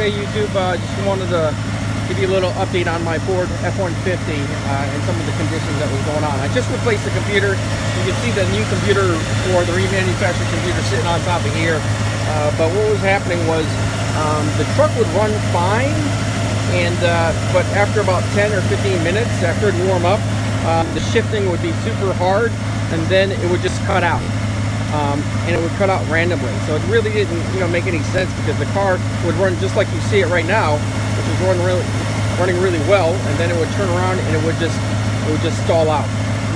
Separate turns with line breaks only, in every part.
Okay, YouTube, just wanted to give you a little update on my Ford F-150 and some of the conditions that was going on. I just replaced the computer. You can see the new computer for the remanufactured computer sitting on top of here. But what was happening was the truck would run fine, and but after about 10 or 15 minutes, after it warm up, the shifting would be super hard, and then it would just cut out. And it would cut out randomly, so it really didn't, make any sense, because the car would run just like you see it right now, which is running really well, and then it would turn around and it would just stall out.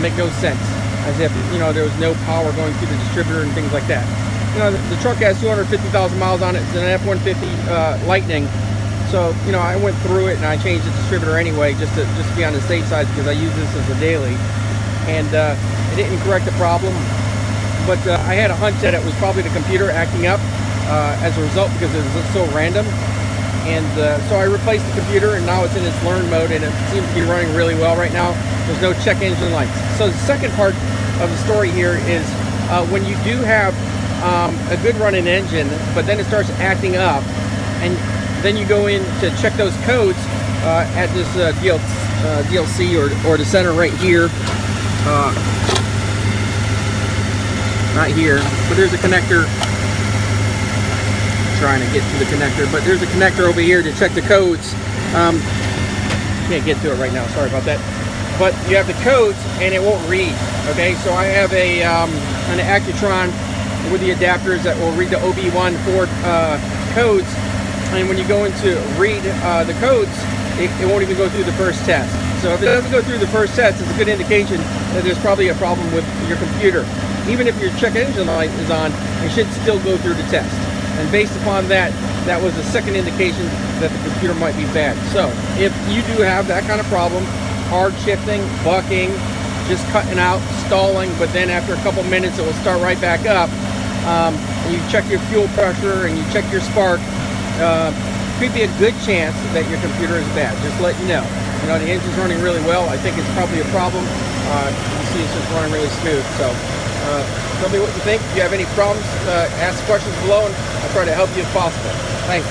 Make no sense, as if there was no power going through the distributor and things like that. The truck has 250,000 miles on it. It's an F-150 Lightning, so I went through it and I changed the distributor anyway, just to be on the safe side, because I use this as a daily, and it didn't correct the problem. But I had a hunch that it was probably the computer acting up as a result, because it was so random. And so I replaced the computer, and now it's in its learn mode, and it seems to be running really well right now. There's no check engine lights. So the second part of the story here is when you do have a good running engine, but then it starts acting up, and then you go in to check those codes at this DLC or the center right here. Not here, but there's a connector. Trying to get to the connector, but there's a connector over here to check the codes. Can't get to it right now, sorry about that. But you have the codes and it won't read. Okay, so I have an Accutron with the adapters that will read the OB1 Ford codes, and when you go into read the codes, it won't even go through the first test. So if it doesn't go through the first test, it's a good indication that there's probably a problem with your computer. Even if your check engine light is on, it should still go through the test. And based upon that, that was the second indication that the computer might be bad. So if you do have that kind of problem, hard shifting, bucking, just cutting out, stalling, but then after a couple minutes it will start right back up, and you check your fuel pressure and you check your spark, could be a good chance that your computer is bad. Just let you know. The engine's running really well. I think it's probably a problem. You see it's just running really smooth. So tell me what you think. If you have any problems, ask questions below, and I'll try to help you if possible. Thanks.